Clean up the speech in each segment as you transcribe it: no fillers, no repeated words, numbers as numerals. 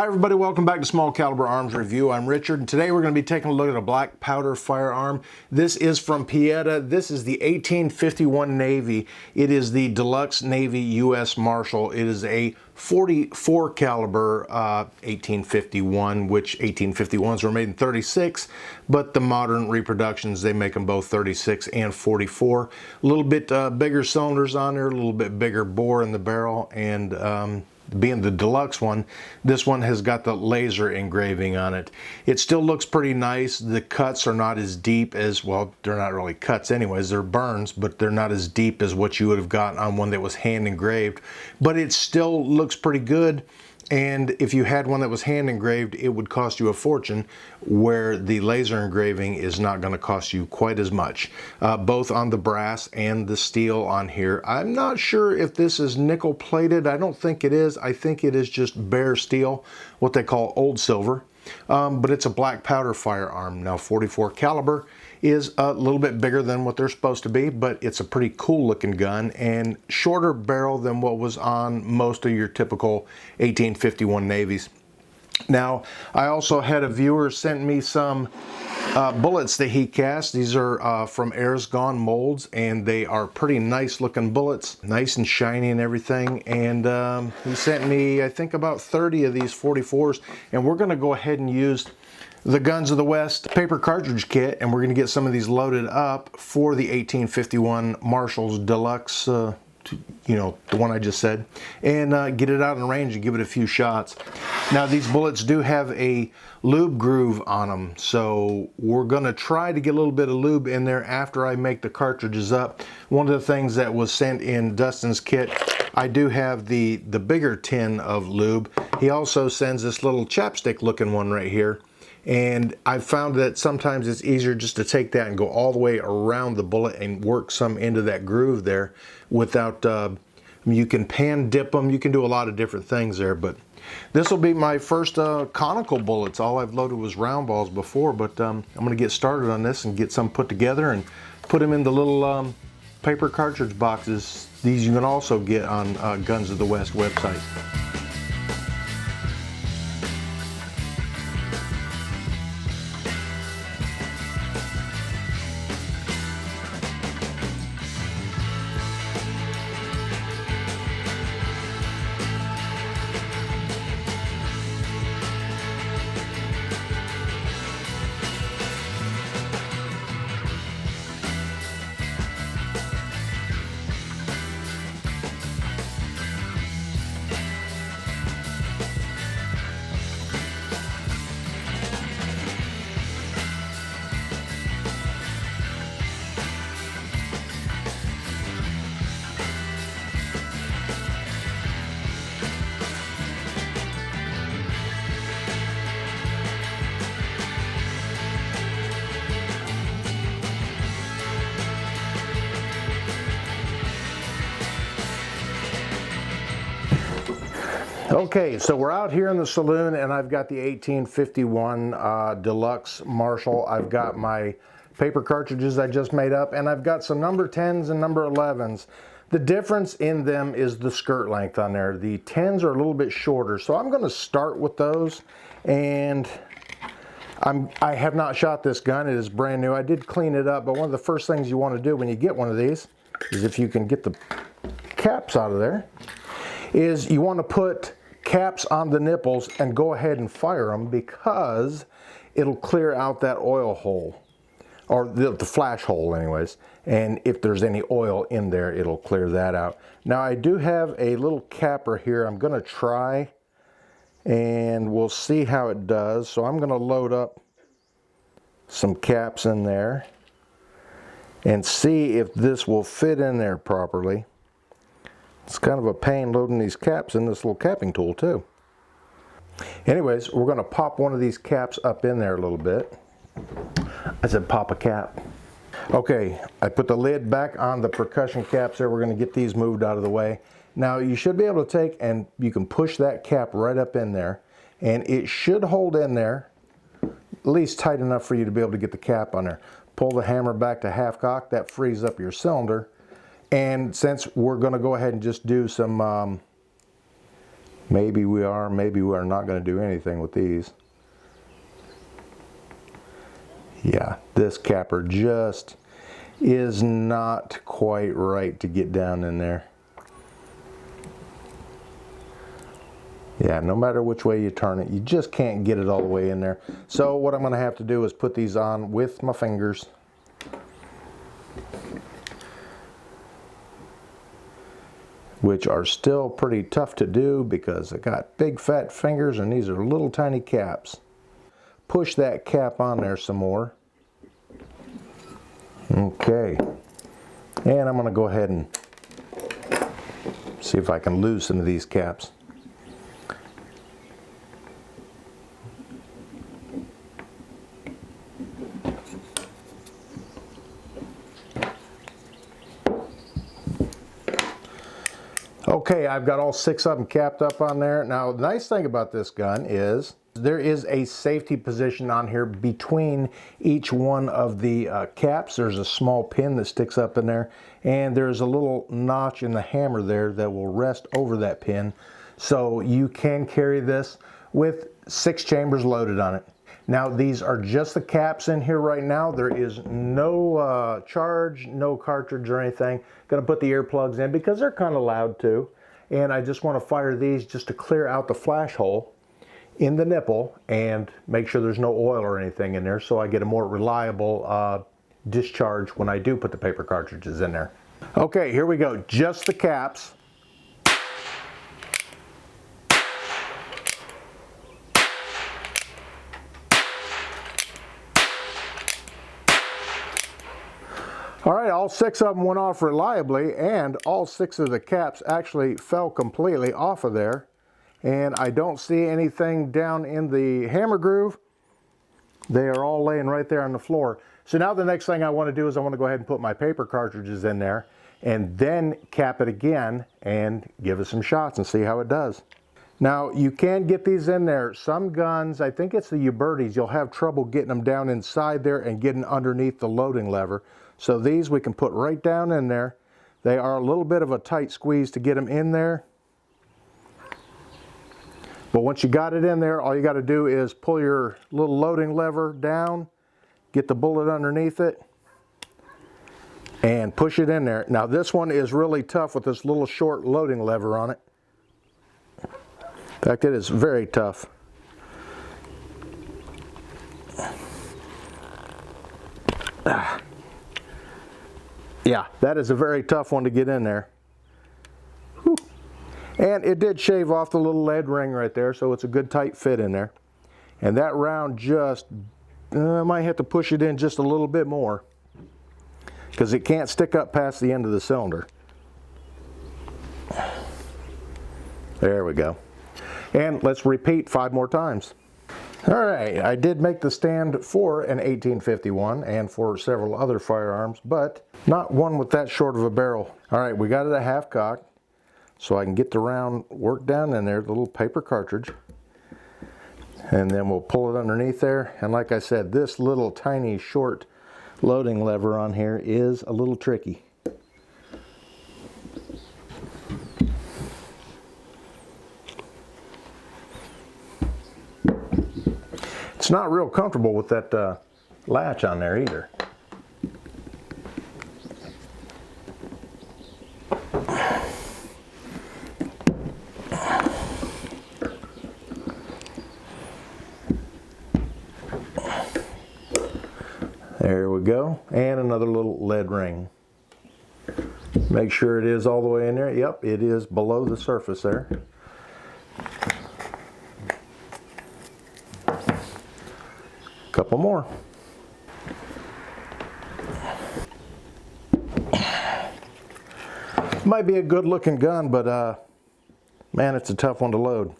Hi everybody, welcome back to Small Caliber Arms Review. I'm Richard, and today we're going to be taking a look at a black powder firearm. This is from Pieta. This is the 1851 Navy. It is the Deluxe Navy US Marshall. It is a 44 caliber 1851, which 1851s were made in 36, but the modern reproductions, they make them both 36 and 44. A little bit bigger cylinders on there, a little bit bigger bore in the barrel, and being the deluxe one, this one has got the laser engraving on it. It still looks pretty nice. The cuts are not as deep as, well, they're not really cuts anyways, they're burns, but they're not as deep as what you would have gotten on one that was hand engraved. But it still looks pretty good. And if you had one that was hand engraved, it would cost you a fortune, where the laser engraving is not going to cost you quite as much. Both on the brass and the steel on here. I'm not sure if this is nickel plated. I don't think it is. I think it is just bare steel, what they call old silver. But it's a black powder firearm. Now 44 caliber is a little bit bigger than what they're supposed to be, but it's a pretty cool looking gun and shorter barrel than what was on most of your typical 1851 Navies. Now, I also had a viewer send me some bullets that he cast. These are from Airs Gone molds, and they are pretty nice looking bullets, nice and shiny and everything. And he sent me, I think, about 30 of these 44s, and we're going to go ahead and use the Guns of the West paper cartridge kit, and we're going to get some of these loaded up for the 1851 Marshall's Deluxe, you know, the one I just said, and get it out in range and give it a few shots. Now, these bullets do have a lube groove on them, so we're going to try to get a little bit of lube in there after I make the cartridges up. One of the things that was sent in Dustin's kit, I do have the bigger tin of lube. He also sends this little chapstick looking one right here. And I've found that sometimes it's easier just to take that and go all the way around the bullet and work some into that groove there without, you can pan dip them, you can do a lot of different things there, but this will be my first conical bullets. All I've loaded was round balls before, but I'm going to get started on this and get some put together and put them in the little paper cartridge boxes. These you can also get on Guns of the West website. Okay, so we're out here in the saloon, and I've got the 1851 Deluxe Marshall. I've got my paper cartridges I just made up, and I've got some number 10s and number 11s. The difference in them is the skirt length on there. The 10s are a little bit shorter, so I'm going to start with those. And I have not shot this gun. It is brand new. I did clean it up, but one of the first things you want to do when you get one of these is, if you can get the caps out of there, is you want to put caps on the nipples and go ahead and fire them, because it'll clear out that oil hole, or the flash hole anyways, and if there's any oil in there, it'll clear that out. Now, I do have a little capper here. I'm going to try, and we'll see how it does. So I'm going to load up some caps in there and see if this will fit in there properly. It's kind of a pain loading these caps in this little capping tool too. Anyways, we're going to pop one of these caps up in there a little bit. I said pop a cap. Okay, I put the lid back on the percussion caps there. We're going to get these moved out of the way. Now, you should be able to take, and you can push that cap right up in there, and it should hold in there, at least tight enough for you to be able to get the cap on there. Pull the hammer back to half cock. That frees up your cylinder. And since we're going to go ahead and just do some Maybe we are, maybe we are not going to do anything with these. Yeah, this capper just is not quite right to get down in there. Yeah, no matter which way you turn it, you just can't get it all the way in there. So what I'm going to have to do is put these on with my fingers. Which are still pretty tough to do because I got big fat fingers and these are little tiny caps. Push that cap on there some more. Okay. And I'm going to go ahead and see if I can loosen these caps. Okay, I've got all 6 of them capped up on there. Now, the nice thing about this gun is there is a safety position on here between each one of the caps. There's a small pin that sticks up in there, and there's a little notch in the hammer there that will rest over that pin. So you can carry this with 6 chambers loaded on it. Now, these are just the caps in here right now. There is no charge, no cartridge or anything. Gonna put the earplugs in because they're kind of loud too. And I just want to fire these just to clear out the flash hole in the nipple and make sure there's no oil or anything in there, so I get a more reliable discharge when I do put the paper cartridges in there. Okay, here we go. Just the caps. All right, all 6 of them went off reliably, and all 6 of the caps actually fell completely off of there. And I don't see anything down in the hammer groove. They are all laying right there on the floor. So now the next thing I want to do is I want to go ahead and put my paper cartridges in there and then cap it again and give it some shots and see how it does. Now, you can get these in there. Some guns, I think it's the Ubertis, you'll have trouble getting them down inside there and getting underneath the loading lever. So these we can put right down in there. They are a little bit of a tight squeeze to get them in there. But once you got it in there, all you got to do is pull your little loading lever down, get the bullet underneath it, and push it in there. Now this one is really tough with this little short loading lever on it. In fact, it is very tough. Yeah, that is a very tough one to get in there. Whew. And it did shave off the little lead ring right there, so it's a good tight fit in there. And that round just, I might have to push it in just a little bit more because it can't stick up past the end of the cylinder. There we go. And let's repeat 5 more times. All right, I did make the stand for an 1851 and for several other firearms, but not one with that short of a barrel. All right, we got it at half cock, so I can get the round worked down in there, the little paper cartridge. And then we'll pull it underneath there. And like I said, this little tiny short loading lever on here is a little tricky. It's not real comfortable with that latch on there either. There we go, and another little lead ring. Make sure it is all the way in there. Yep, it is below the surface there. Couple more. Might be a good looking gun, but man, it's a tough one to load.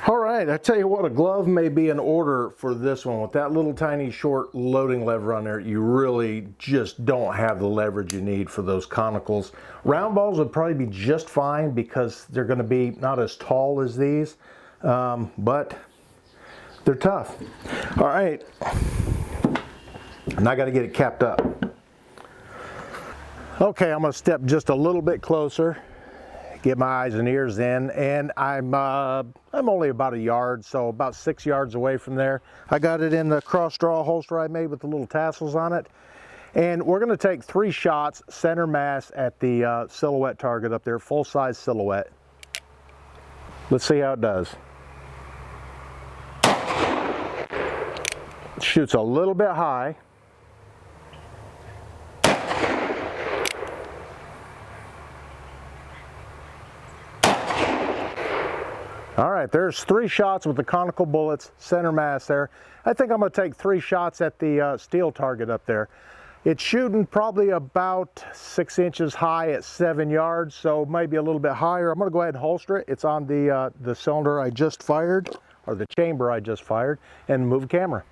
Alright, I tell you what, a glove may be in order for this one. With that little tiny short loading lever on there, you really just don't have the leverage you need for those conicals. Round balls would probably be just fine because they're going to be not as tall as these, but They're tough. All right, and I got to get it capped up. Okay, I'm going to step just a little bit closer, get my eyes and ears in, and I'm only about a yard, so about 6 yards away from there. I got it in the cross draw holster I made with the little tassels on it, and we're going to take 3 shots center mass at the silhouette target up there, full size silhouette. Let's see how it does. It shoots a little bit high. All right, there's 3 shots with the conical bullets, center mass there. I think I'm going to take 3 shots at the steel target up there. It's shooting probably about 6 inches high at 7 yards, so maybe a little bit higher. I'm going to go ahead and holster it. It's on the cylinder I just fired, or the chamber I just fired, and move the camera.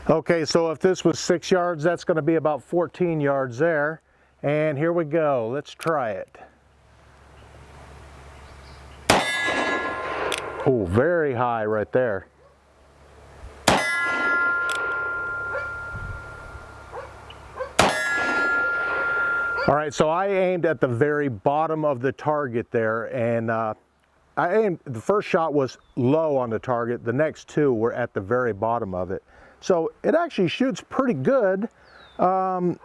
Okay, so if this was 6 yards, that's going to be about 14 yards there. And here we go. Let's try it. Oh, very high right there. All right, so I aimed at the very bottom of the target there, and the first shot was low on the target. The next 2 were at the very bottom of it. So it actually shoots pretty good. The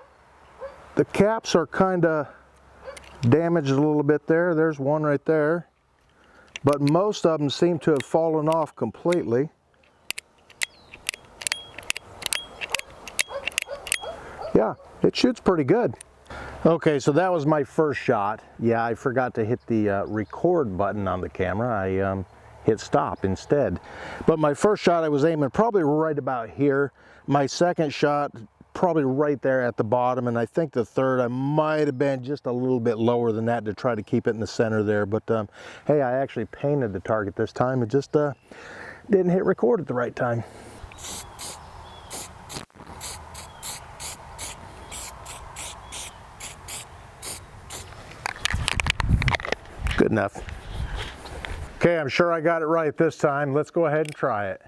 caps are kind of damaged a little bit there. There's one right there. But most of them seem to have fallen off completely. Yeah, it shoots pretty good. Okay, so that was my first shot. Yeah, I forgot to hit the record button on the camera. I hit stop instead. But my first shot, I was aiming probably right about here. My second shot, probably right there at the bottom, and I think the third I might have been just a little bit lower than that to try to keep it in the center there. But hey, I actually painted the target this time. It just didn't hit record at the right time. Good enough. Okay, I'm sure I got it right this time. Let's go ahead and try it.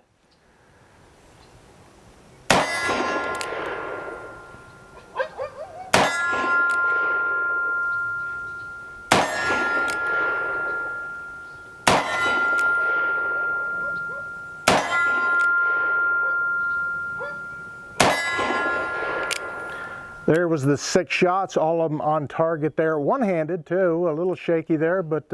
There was the 6 shots, all of them on target there. One-handed too, a little shaky there, but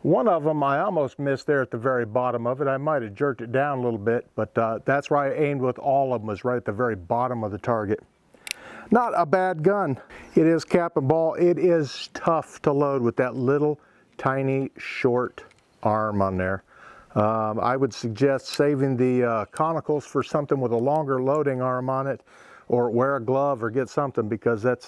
one of them I almost missed there at the very bottom of it. I might have jerked it down a little bit, but that's where I aimed with all of them, was right at the very bottom of the target. Not a bad gun. It is cap and ball. It is tough to load with that little tiny short arm on there. I would suggest saving the conicals for something with a longer loading arm on it, or wear a glove or get something, because that's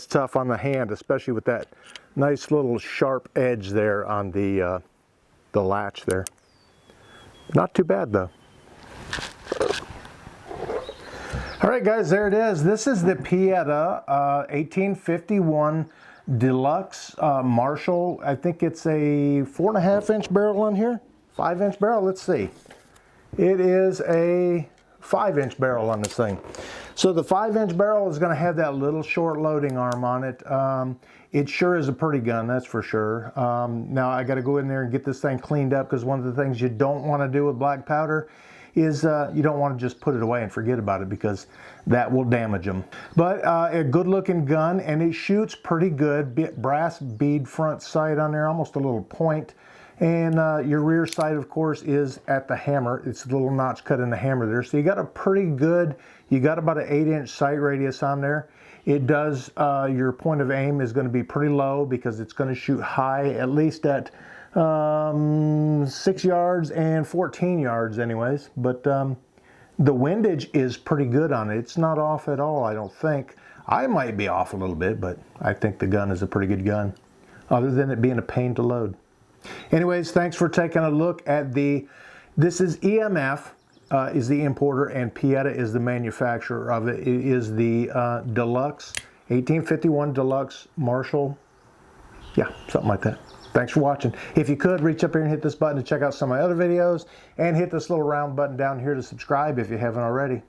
tough on the hand, especially with that nice little sharp edge there on the latch there. Not too bad though. All right guys, there it is. This is the Pieta 1851 Deluxe Marshall. I think it's a 4.5-inch barrel on here, 5-inch barrel. Let's see. It is a 5-inch barrel on this thing. So the 5-inch barrel is going to have that little short loading arm on it. It sure is a pretty gun, that's for sure. Now I got to go in there and get this thing cleaned up, because one of the things you don't want to do with black powder is you don't want to just put it away and forget about it, because that will damage them. But a good looking gun, and it shoots pretty good. Brass bead front sight on there, almost a little point. And your rear sight, of course, is at the hammer. It's a little notch cut in the hammer there. So you got a pretty good, you got about an 8-inch sight radius on there. It does, your point of aim is going to be pretty low, because it's going to shoot high, at least at 6 yards and 14 yards anyways. But the windage is pretty good on it. It's not off at all, I don't think. I might be off a little bit, but I think the gun is a pretty good gun, other than it being a pain to load. Anyways, thanks for taking a look at this is EMF, is the importer, and Pieta is the manufacturer of it. It is the Deluxe, 1851 Deluxe Marshall, yeah, something like that. Thanks for watching. If you could, reach up here and hit this button to check out some of my other videos, and hit this little round button down here to subscribe if you haven't already.